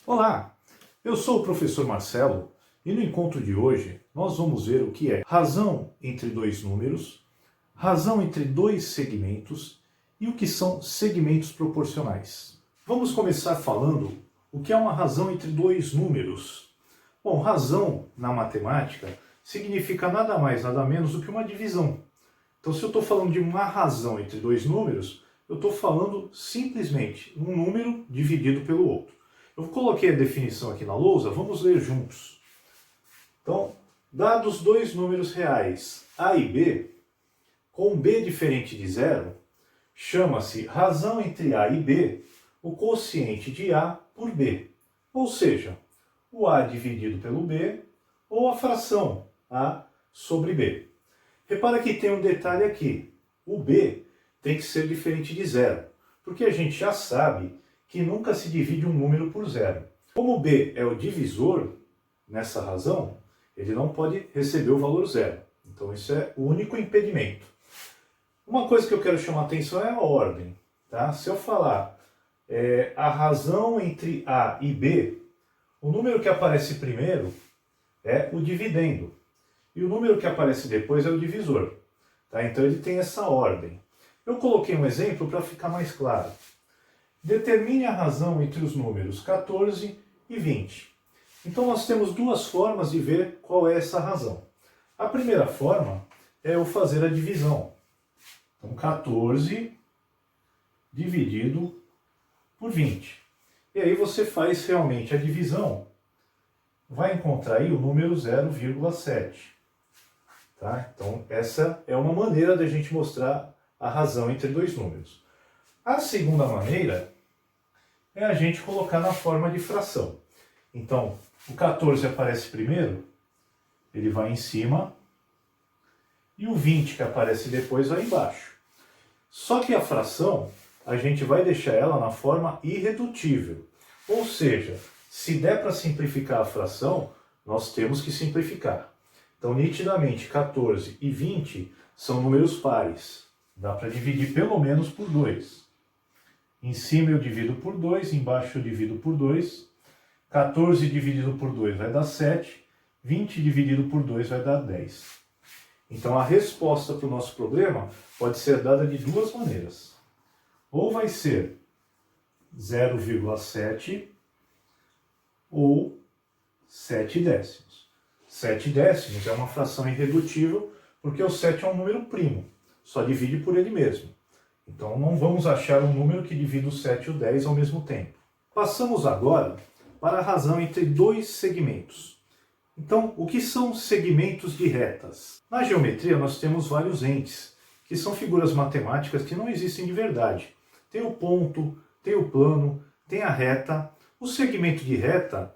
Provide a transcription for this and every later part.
Olá, eu sou o professor Marcelo e no encontro de hoje nós vamos ver o que é razão entre dois números, razão entre dois segmentos e o que são segmentos proporcionais. Vamos começar falando o que é uma razão entre dois números. Bom, razão na matemática significa nada mais, nada menos do que uma divisão. Então, se eu estou falando de uma razão entre dois números, eu estou falando simplesmente um número dividido pelo outro. Eu coloquei a definição aqui na lousa, vamos ler juntos. Então, dados dois números reais, A e B, com B diferente de zero, chama-se razão entre A e B o quociente de A por B. Ou seja, o A dividido pelo B ou a fração A sobre B. Repara que tem um detalhe aqui. O B tem que ser diferente de zero, porque a gente já sabe que nunca se divide um número por zero. Como B é o divisor nessa razão, ele não pode receber o valor zero. Então isso é o único impedimento. Uma coisa que eu quero chamar a atenção é a ordem. Tá? Se eu falar a razão entre A e B, o número que aparece primeiro é o dividendo. E o número que aparece depois é o divisor. Tá? Então ele tem essa ordem. Eu coloquei um exemplo para ficar mais claro. Determine a razão entre os números 14 e 20. Então nós temos duas formas de ver qual é essa razão. A primeira forma é eu fazer a divisão. Então 14 dividido por 20. E aí você faz realmente a divisão, vai encontrar aí o número 0,7. Tá? Então essa é uma maneira da gente mostrar a razão entre dois números. A segunda maneira é a gente colocar na forma de fração. Então, o 14 aparece primeiro, ele vai em cima, e o 20 que aparece depois vai embaixo. Só que a fração, a gente vai deixar ela na forma irredutível. Ou seja, se der para simplificar a fração, nós temos que simplificar. Então, nitidamente, 14 e 20 são números pares. Dá para dividir pelo menos por 2. Em cima eu divido por 2, embaixo eu divido por 2. 14 dividido por 2 vai dar 7. 20 dividido por 2 vai dar 10. Então a resposta para o nosso problema pode ser dada de duas maneiras. Ou vai ser 0,7 ou 7 décimos. 7 décimos é uma fração irredutível porque o 7 é um número primo. Só divide por ele mesmo. Então não vamos achar um número que divida o 7 e o 10 ao mesmo tempo. Passamos agora para a razão entre dois segmentos. Então, o que são segmentos de retas? Na geometria nós temos vários entes, que são figuras matemáticas que não existem de verdade. Tem o ponto, tem o plano, tem a reta. O segmento de reta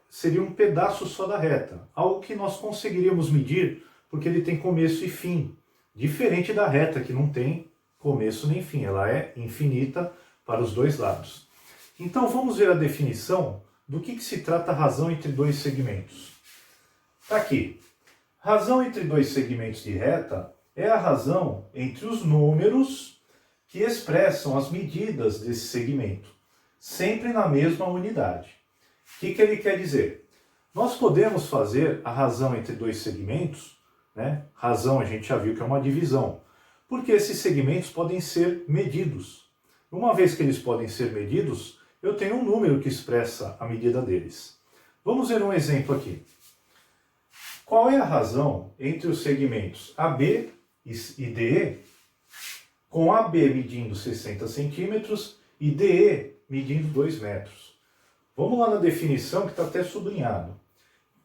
seria um pedaço só da reta, algo que nós conseguiríamos medir porque ele tem começo e fim, diferente da reta que não tem começo nem fim, ela é infinita para os dois lados. Então vamos ver a definição do que se trata a razão entre dois segmentos. Está aqui. Razão entre dois segmentos de reta é a razão entre os números que expressam as medidas desse segmento, sempre na mesma unidade. O que ele quer dizer? Nós podemos fazer a razão entre dois segmentos, né? Razão a gente já viu que é uma divisão, porque esses segmentos podem ser medidos. Uma vez que eles podem ser medidos, eu tenho um número que expressa a medida deles. Vamos ver um exemplo aqui. Qual é a razão entre os segmentos AB e DE, com AB medindo 60 centímetros e DE medindo 2 metros? Vamos lá na definição que está até sublinhado.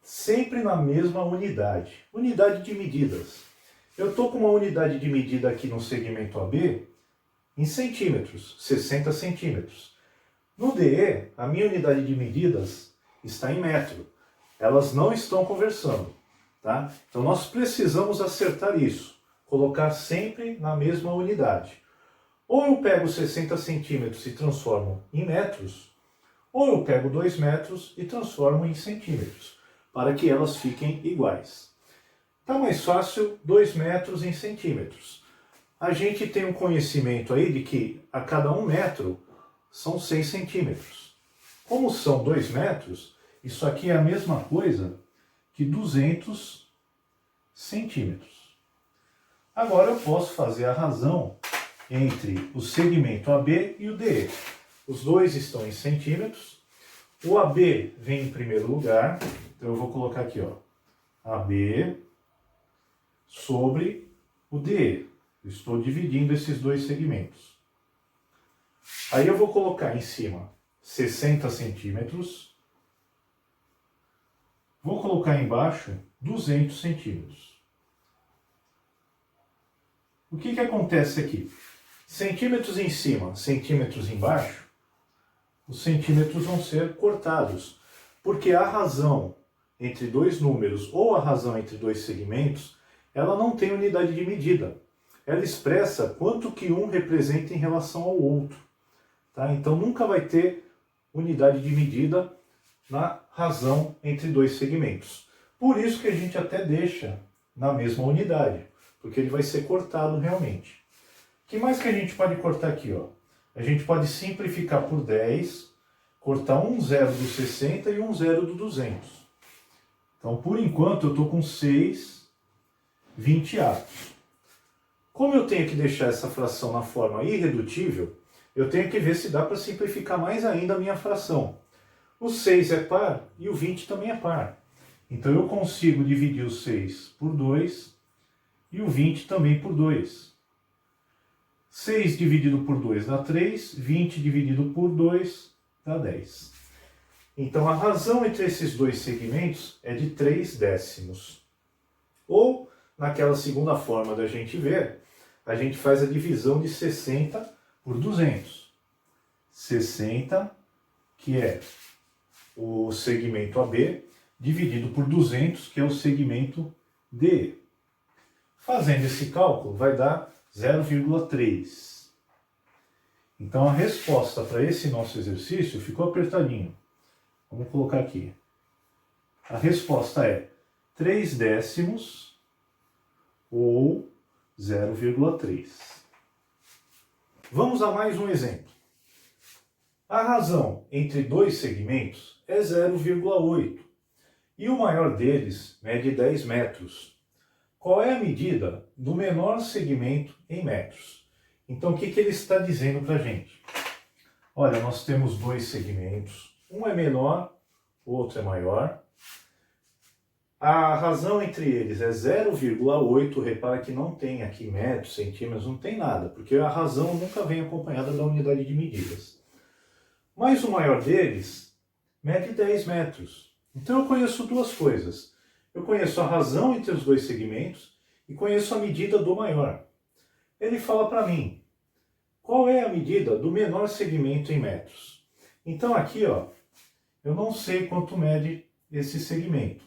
Sempre na mesma unidade. Unidade de medidas. Eu estou com uma unidade de medida aqui no segmento AB em centímetros, 60 centímetros. No DE, a minha unidade de medidas está em metro. Elas não estão conversando. Tá? Então nós precisamos acertar isso. Colocar sempre na mesma unidade. Ou eu pego 60 centímetros e transformo em metros, ou eu pego 2 metros e transformo em centímetros, para que elas fiquem iguais. Está mais fácil 2 metros em centímetros. A gente tem um conhecimento aí de que a cada 1 metro são 6 centímetros. Como são 2 metros, isso aqui é a mesma coisa que 200 centímetros. Agora eu posso fazer a razão entre o segmento AB e o DE. Os dois estão em centímetros. O AB vem em primeiro lugar, então eu vou colocar aqui, ó, AB sobre o DE. Eu estou dividindo esses dois segmentos. Aí eu vou colocar em cima 60 centímetros. Vou colocar embaixo 200 centímetros. O que acontece aqui? Centímetros em cima, centímetros embaixo, os centímetros vão ser cortados, porque a razão entre dois números ou a razão entre dois segmentos, ela não tem unidade de medida. Ela expressa quanto que um representa em relação ao outro. Tá? Então nunca vai ter unidade de medida na razão entre dois segmentos. Por isso que a gente até deixa na mesma unidade, porque ele vai ser cortado realmente. O que mais que a gente pode cortar aqui? Ó? A gente pode simplificar por 10, cortar um zero do 60 e um zero do 200. Então, por enquanto, eu estou com 6 20avos. Como eu tenho que deixar essa fração na forma irredutível, eu tenho que ver se dá para simplificar mais ainda a minha fração. O 6 é par e o 20 também é par. Então eu consigo dividir o 6 por 2 e o 20 também por 2. 6 dividido por 2 dá 3, 20 dividido por 2 dá 10. Então a razão entre esses dois segmentos é de 3 décimos. Ou, naquela segunda forma da gente ver, a gente faz a divisão de 60 por 200. 60, que é o segmento AB, dividido por 200, que é o segmento DE. Fazendo esse cálculo, vai dar 0,3. Então a resposta para esse nosso exercício ficou apertadinho. Vamos colocar aqui. A resposta é 3 décimos ou 0,3. Vamos a mais um exemplo. A razão entre dois segmentos é 0,8 e o maior deles mede 10 metros. Qual é a medida do menor segmento em metros? Então o que ele está dizendo para a gente? Olha, nós temos dois segmentos, um é menor, o outro é maior. A razão entre eles é 0,8, repara que não tem aqui metros, centímetros, não tem nada, porque a razão nunca vem acompanhada da unidade de medidas. Mas o maior deles mede 10 metros. Então eu conheço duas coisas. Eu conheço a razão entre os dois segmentos e conheço a medida do maior. Ele fala para mim, qual é a medida do menor segmento em metros? Então aqui, ó, eu não sei quanto mede esse segmento.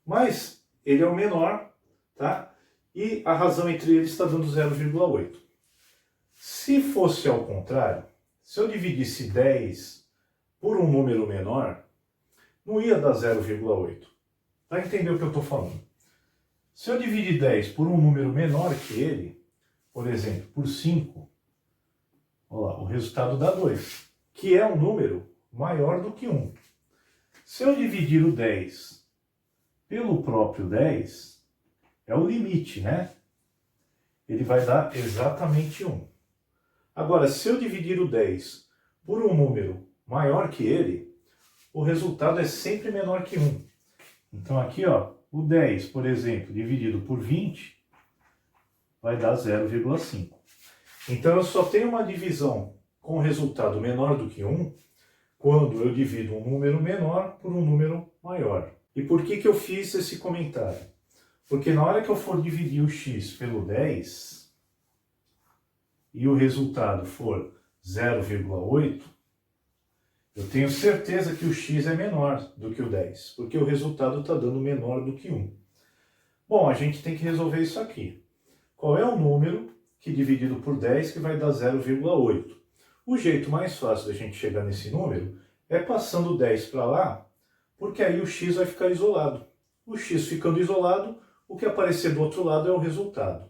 Mas ele é o menor, tá? E a razão entre eles está dando 0,8. Se fosse ao contrário, se eu dividisse 10 por um número menor, não ia dar 0,8. Para entender o que eu estou falando. Se eu dividir 10 por um número menor que ele, por exemplo, por 5, olha lá, o resultado dá 2, que é um número maior do que 1. Se eu dividir o 10 pelo próprio 10, é o limite, né? Ele vai dar exatamente 1. Agora, se eu dividir o 10 por um número maior que ele, o resultado é sempre menor que 1. Então aqui, ó, o 10, por exemplo, dividido por 20, vai dar 0,5. Então eu só tenho uma divisão com resultado menor do que 1 quando eu divido um número menor por um número maior. E por que eu fiz esse comentário? Porque na hora que eu for dividir o x pelo 10 e o resultado for 0,8, eu tenho certeza que o x é menor do que o 10, porque o resultado está dando menor do que 1. Bom, a gente tem que resolver isso aqui. Qual é o número que dividido por 10 que vai dar 0,8? O jeito mais fácil da gente chegar nesse número é passando o 10 para lá, porque aí o x vai ficar isolado. O x ficando isolado, o que aparecer do outro lado é o resultado.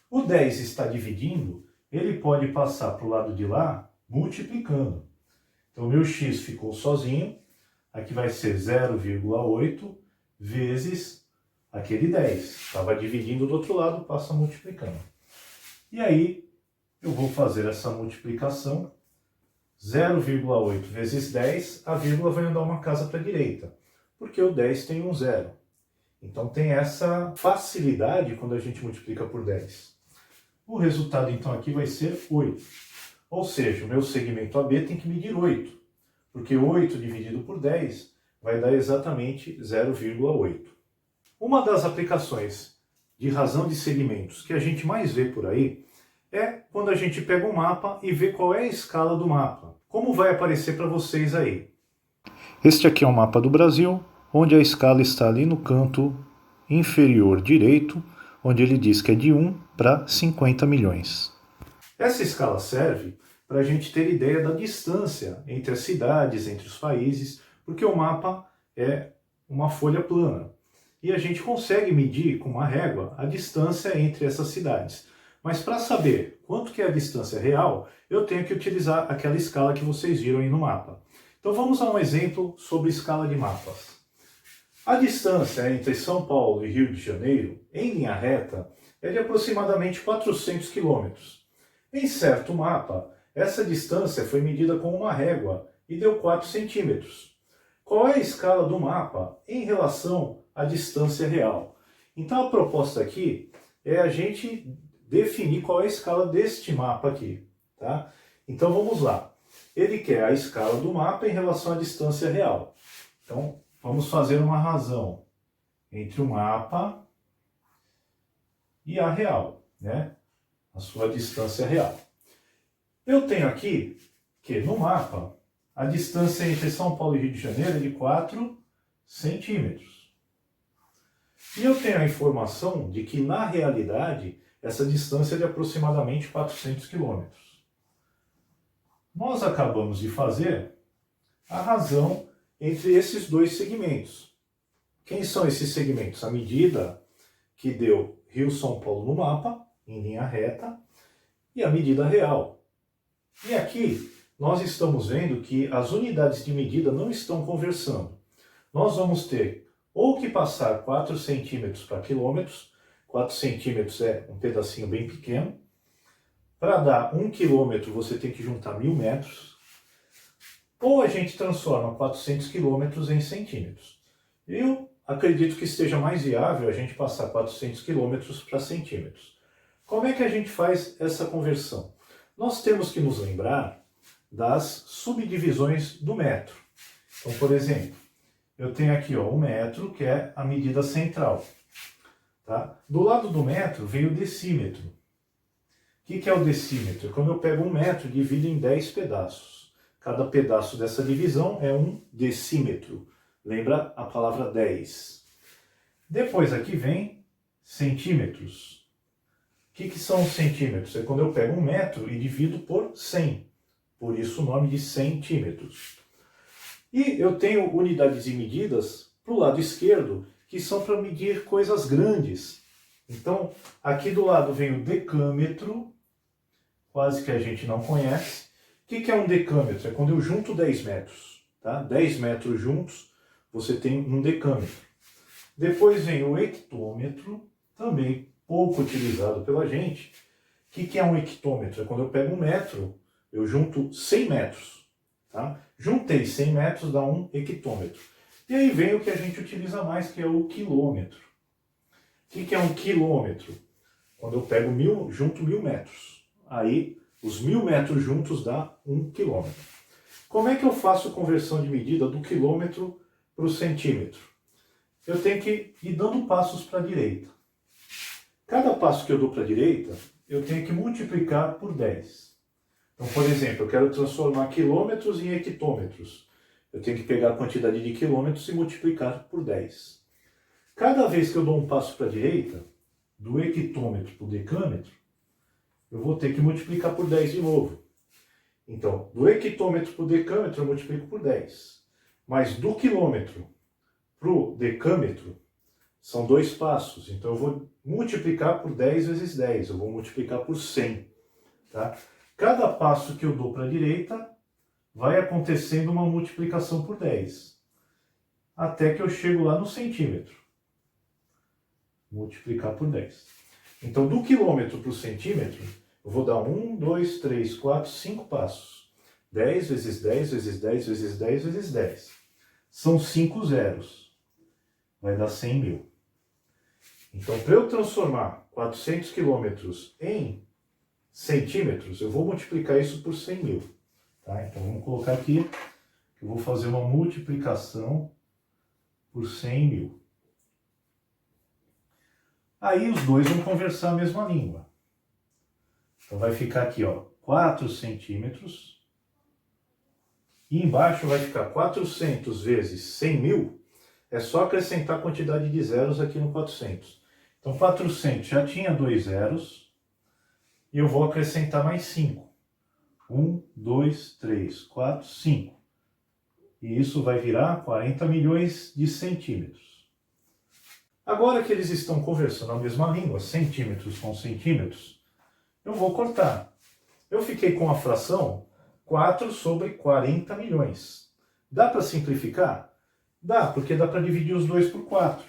O 10 está dividindo, ele pode passar para o lado de lá multiplicando. Então, meu x ficou sozinho. Aqui vai ser 0,8 vezes aquele 10. Estava dividindo do outro lado, passa multiplicando. E aí, eu vou fazer essa multiplicação. 0,8 vezes 10, a vírgula vai andar uma casa para a direita, porque o 10 tem um zero. Então tem essa facilidade quando a gente multiplica por 10. O resultado então aqui vai ser 8. Ou seja, o meu segmento AB tem que medir 8, porque 8 dividido por 10 vai dar exatamente 0,8. Uma das aplicações de razão de segmentos que a gente mais vê por aí é quando a gente pega um mapa e vê qual é a escala do mapa. Como vai aparecer para vocês aí? Este aqui é um mapa do Brasil, onde a escala está ali no canto inferior direito, onde ele diz que é de 1 para 50 milhões. Essa escala serve para a gente ter ideia da distância entre as cidades, entre os países, porque o mapa é uma folha plana. E a gente consegue medir com uma régua a distância entre essas cidades. Mas para saber quanto que é a distância real, eu tenho que utilizar aquela escala que vocês viram aí no mapa. Então vamos a um exemplo sobre escala de mapas. A distância entre São Paulo e Rio de Janeiro, em linha reta, é de aproximadamente 400 quilômetros. Em certo mapa, essa distância foi medida com uma régua e deu 4 centímetros. Qual é a escala do mapa em relação à distância real? Então a proposta aqui é a gente definir qual é a escala deste mapa aqui, tá? Então vamos lá. Ele quer a escala do mapa em relação à distância real. Então vamos fazer uma razão entre o mapa e a real, né? A sua distância real. Eu tenho aqui que no mapa a distância entre São Paulo e Rio de Janeiro é de 4 centímetros. E eu tenho a informação de que na realidade essa distância é de aproximadamente 400 quilômetros. Nós acabamos de fazer a razão entre esses dois segmentos. Quem são esses segmentos? A medida que deu Rio-São Paulo no mapa, em linha reta, e a medida real. E aqui nós estamos vendo que as unidades de medida não estão conversando. Nós vamos ter ou que passar 4 centímetros para quilômetros. 4 centímetros é um pedacinho bem pequeno. Para dar 1 quilômetro, você tem que juntar 1000 metros. Ou a gente transforma 400 quilômetros em centímetros. Eu acredito que esteja mais viável a gente passar 400 quilômetros para centímetros. Como é que a gente faz essa conversão? Nós temos que nos lembrar das subdivisões do metro. Então, por exemplo, eu tenho aqui o metro, que é a medida central. Tá? Do lado do metro vem o decímetro. O que é o decímetro? É quando eu pego um metro e divido em 10 pedaços. Cada pedaço dessa divisão é um decímetro. Lembra a palavra 10. Depois aqui vem centímetros. O que são os centímetros? É quando eu pego um metro e divido por 100. Por isso o nome de centímetros. E eu tenho unidades de medidas para o lado esquerdo, que são para medir coisas grandes. Então, aqui do lado vem o decâmetro, quase que a gente não conhece. O que é um decâmetro? É quando eu junto 10 metros. Tá? 10 metros juntos, você tem um decâmetro. Depois vem o hectômetro, também pouco utilizado pela gente. O que é um hectômetro? É quando eu pego um metro, eu junto 100 metros. Tá? Juntei 100 metros, dá um hectômetro. E aí vem o que a gente utiliza mais, que é o quilômetro. O que é um quilômetro? Quando eu pego junto 1000 metros. Aí, os 1000 metros juntos dá 1 quilômetro. Como é que eu faço a conversão de medida do quilômetro para o centímetro? Eu tenho que ir dando passos para a direita. Cada passo que eu dou para a direita, eu tenho que multiplicar por 10. Então, por exemplo, eu quero transformar quilômetros em hectômetros. Eu tenho que pegar a quantidade de quilômetros e multiplicar por 10. Cada vez que eu dou um passo para a direita, do hectômetro para o decâmetro, eu vou ter que multiplicar por 10 de novo. Então, do hectômetro para o decâmetro, eu multiplico por 10. Mas do quilômetro para o decâmetro, são 2 passos. Então, eu vou multiplicar por 10 vezes 10. Eu vou multiplicar por 100. Tá? Cada passo que eu dou para a direita, vai acontecendo uma multiplicação por 10, até que eu chego lá no centímetro. Multiplicar por 10. Então, do quilômetro para o centímetro, eu vou dar 1, 2, 3, 4, 5 passos. 10 vezes 10 vezes 10 vezes 10 vezes 10. São 5 zeros. Vai dar 100 mil. Então, para eu transformar 400 quilômetros em centímetros, eu vou multiplicar isso por 100 mil. Tá? Então, vamos colocar aqui que eu vou fazer uma multiplicação por 100 mil. Aí os dois vão conversar a mesma língua. Então vai ficar aqui, ó, 4 centímetros. E embaixo vai ficar 400 vezes 100 mil. É só acrescentar a quantidade de zeros aqui no 400. Então 400 já tinha 2 zeros. E eu vou acrescentar mais 5. 1, 2, 3, 4, 5. E isso vai virar 40 milhões de centímetros. Agora que eles estão conversando a mesma língua, centímetros com centímetros, eu vou cortar. Eu fiquei com a fração 4 sobre 40 milhões. Dá para simplificar? Dá, porque dá para dividir os dois por 4.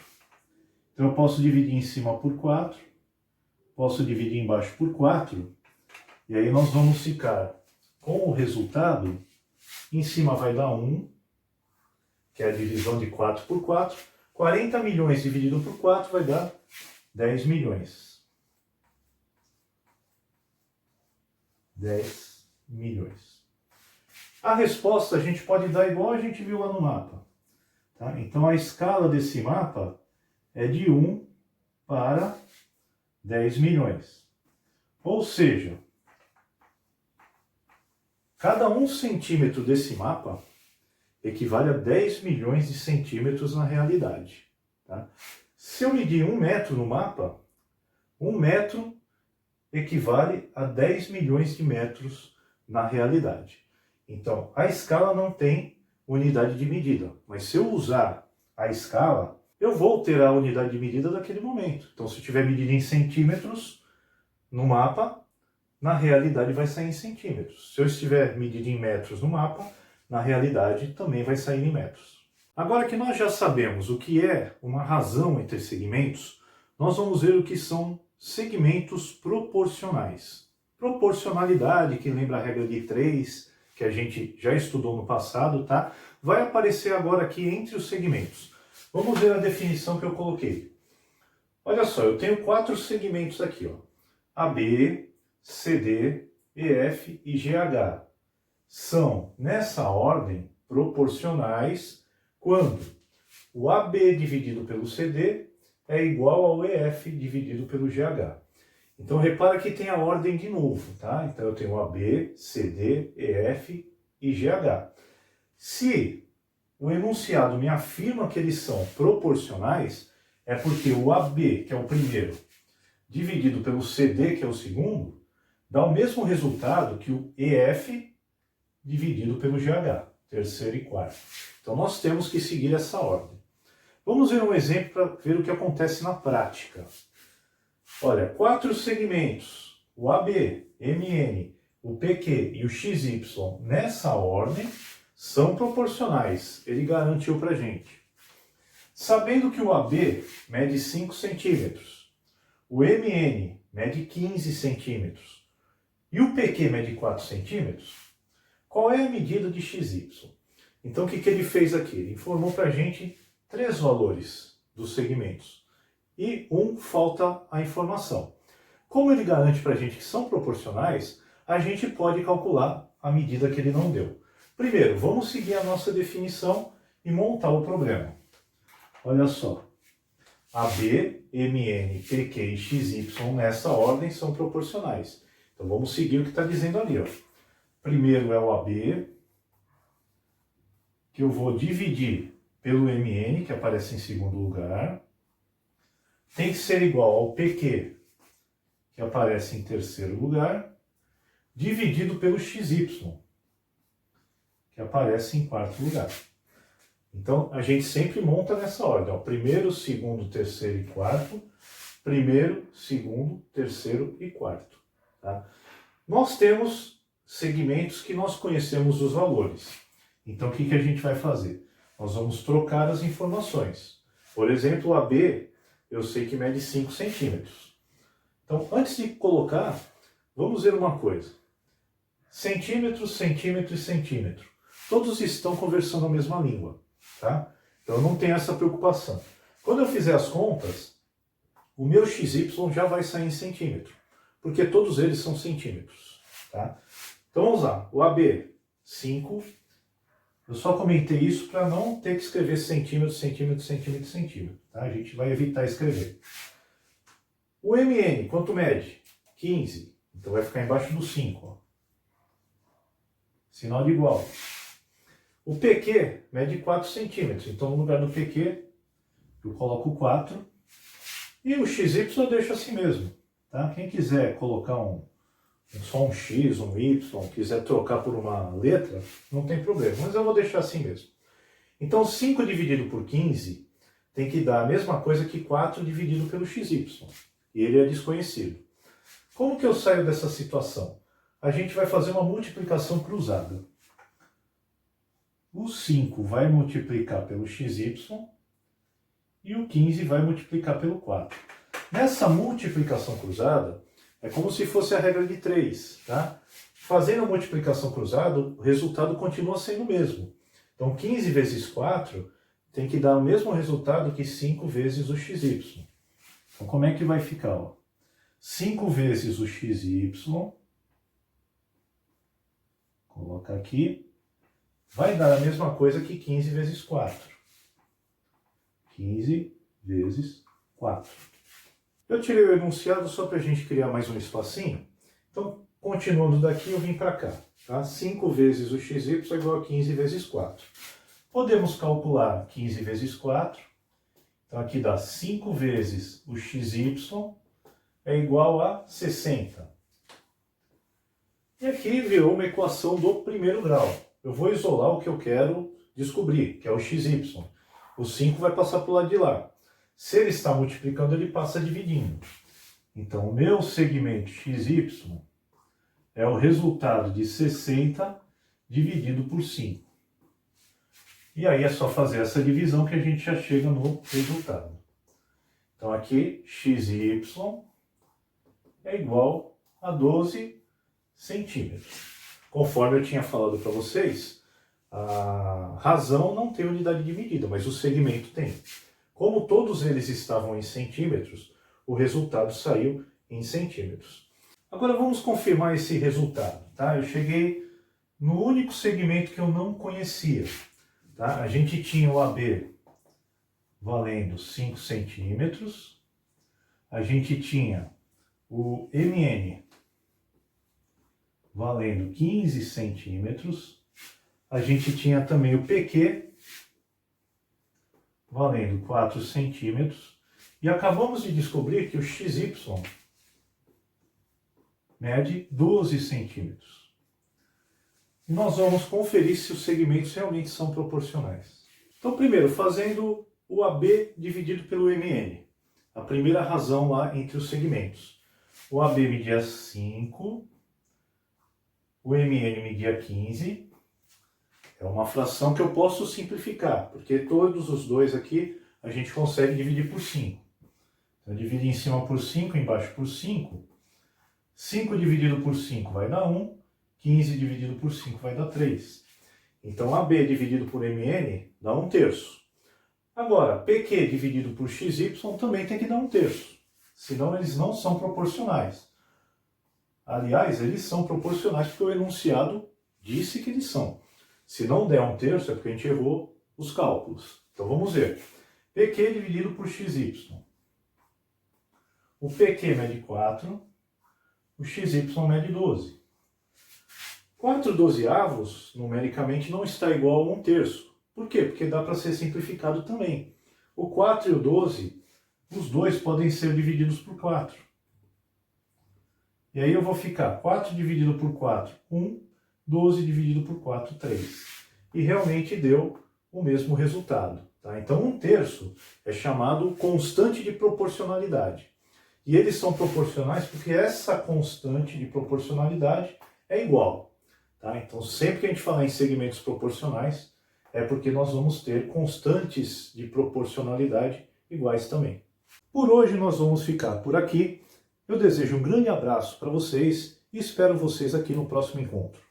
Então eu posso dividir em cima por 4, posso dividir embaixo por 4, e aí nós vamos ficar com o resultado, em cima vai dar 1, que é a divisão de 4 por 4, 40 milhões dividido por 4 vai dar 10 milhões. 10 milhões. A resposta a gente pode dar igual a gente viu lá no mapa. Tá? Então a escala desse mapa é de 1 para 10 milhões. Ou seja, cada 1 centímetro desse mapa equivale a 10 milhões de centímetros na realidade. Tá? Se eu medir 1 metro no mapa, 1 metro equivale a 10 milhões de metros na realidade. Então, a escala não tem unidade de medida, mas se eu usar a escala, eu vou ter a unidade de medida daquele momento. Então, se eu tiver medido em centímetros no mapa, na realidade vai sair em centímetros. Se eu estiver medido em metros no mapa, na realidade também vai sair em metros. Agora que nós já sabemos o que é uma razão entre segmentos, nós vamos ver o que são segmentos proporcionais. Proporcionalidade, que lembra a regra de 3, que a gente já estudou no passado, tá? Vai aparecer agora aqui entre os segmentos. Vamos ver a definição que eu coloquei. Olha só, eu tenho 4 segmentos aqui, ó. AB, CD, EF e GH. São, nessa ordem, proporcionais quando o AB dividido pelo CD é igual ao EF dividido pelo GH. Então, repara que tem a ordem de novo, tá? Então, eu tenho AB, CD, EF e GH. Se o enunciado me afirma que eles são proporcionais, é porque o AB, que é o primeiro, dividido pelo CD, que é o segundo, dá o mesmo resultado que o EF dividido pelo GH, terceiro e quarto. Então, nós temos que seguir essa ordem. Vamos ver um exemplo para ver o que acontece na prática. Olha, 4 segmentos, o AB, MN, o PQ e o XY, nessa ordem, são proporcionais. Ele garantiu para a gente. Sabendo que o AB mede 5 centímetros, o MN mede 15 centímetros e o PQ mede 4 centímetros, qual é a medida de XY? Então, o que ele fez aqui? Ele informou para a gente 3 valores dos segmentos. E falta a informação. Como ele garante para a gente que são proporcionais, a gente pode calcular a medida que ele não deu. Primeiro, vamos seguir a nossa definição e montar o problema. Olha só. AB, MN, PQ e XY nessa ordem são proporcionais. Então, vamos seguir o que está dizendo ali, ó. Primeiro é o AB, que eu vou dividir pelo MN, que aparece em segundo lugar. Tem que ser igual ao PQ, que aparece em terceiro lugar, dividido pelo XY, que aparece em quarto lugar. Então, a gente sempre monta nessa ordem, ó. Primeiro, segundo, terceiro e quarto. Primeiro, segundo, terceiro e quarto. Tá? Nós temos segmentos que nós conhecemos os valores. Então, o que a gente vai fazer? Nós vamos trocar as informações. Por exemplo, o AB, eu sei que mede 5 centímetros. Então, antes de colocar, vamos ver uma coisa. Centímetro, centímetro e centímetro. Todos estão conversando a mesma língua, tá? Então, eu não tenho essa preocupação. Quando eu fizer as contas, o meu XY já vai sair em centímetro, porque todos eles são centímetros, tá? Então, vamos lá. O AB, 5. Eu só comentei isso para não ter que escrever centímetro, centímetro, centímetro, centímetro, tá? A gente vai evitar escrever. O MN, quanto mede? 15. Então, vai ficar embaixo do 5, ó. Sinal de igual. O PQ mede 4 centímetros. Então, no lugar do PQ, eu coloco 4. E o XY eu deixo assim mesmo, tá? Quem quiser colocar só um X, um Y, quiser trocar por uma letra, não tem problema, mas eu vou deixar assim mesmo. Então 5 dividido por 15 tem que dar a mesma coisa que 4 dividido pelo XY, e ele é desconhecido. Como que eu saio dessa situação? A gente vai fazer uma multiplicação cruzada. O 5 vai multiplicar pelo XY e o 15 vai multiplicar pelo 4. Nessa multiplicação cruzada, é como se fosse a regra de 3, tá? Fazendo a multiplicação cruzada, o resultado continua sendo o mesmo. Então, 15 vezes 4 tem que dar o mesmo resultado que 5 vezes o XY. Então, como é que vai ficar? Ó? 5 vezes o XY, coloca aqui, vai dar a mesma coisa que 15 vezes 4. 15 vezes 4. Eu tirei o enunciado só para a gente criar mais um espacinho. Então, continuando daqui, eu vim para cá. Tá? 5 vezes o XY é igual a 15 vezes 4. Podemos calcular 15 vezes 4. Então, aqui dá 5 vezes o XY é igual a 60. E aqui virou uma equação do primeiro grau. Eu vou isolar o que eu quero descobrir, que é o XY. O 5 vai passar para o lado de lá. Se ele está multiplicando, ele passa dividindo. Então, o meu segmento XY é o resultado de 60 dividido por 5. E aí é só fazer essa divisão que a gente já chega no resultado. Então, aqui, XY é igual a 12 centímetros. Conforme eu tinha falado para vocês, a razão não tem unidade de medida, mas o segmento tem. Como todos eles estavam em centímetros, o resultado saiu em centímetros. Agora vamos confirmar esse resultado. Tá? Eu cheguei no único segmento que eu não conhecia. Tá? A gente tinha o AB valendo 5 centímetros. A gente tinha o MN valendo 15 centímetros. A gente tinha também o PQ valendo 4 centímetros, e acabamos de descobrir que o XY mede 12 centímetros. E nós vamos conferir se os segmentos realmente são proporcionais. Então, primeiro, fazendo o AB dividido pelo MN, a primeira razão lá entre os segmentos. O AB media 5, o MN media 15, é uma fração que eu posso simplificar, porque todos os dois aqui a gente consegue dividir por 5. Então, dividir em cima por 5, embaixo por 5. 5 dividido por 5 vai dar 1, 15 dividido por 5 vai dar 3. Então, AB dividido por MN dá 1/3. Agora, PQ dividido por XY também tem que dar 1/3, senão eles não são proporcionais. Aliás, eles são proporcionais porque o enunciado disse que eles são. Se não der 1/3 é porque a gente errou os cálculos. Então vamos ver. PQ dividido por XY. O PQ mede 4, o XY mede 12. 4 dozeavos, numericamente, não está igual a 1/3. Por quê? Porque dá para ser simplificado também. O 4 e o 12, os dois podem ser divididos por 4. E aí eu vou ficar 4 dividido por 4, 1. 12 dividido por 4, 3. E realmente deu o mesmo resultado. Tá? Então, 1/3 é chamado constante de proporcionalidade. E eles são proporcionais porque essa constante de proporcionalidade é igual. Tá? Então, sempre que a gente falar em segmentos proporcionais, é porque nós vamos ter constantes de proporcionalidade iguais também. Por hoje nós vamos ficar por aqui. Eu desejo um grande abraço para vocês e espero vocês aqui no próximo encontro.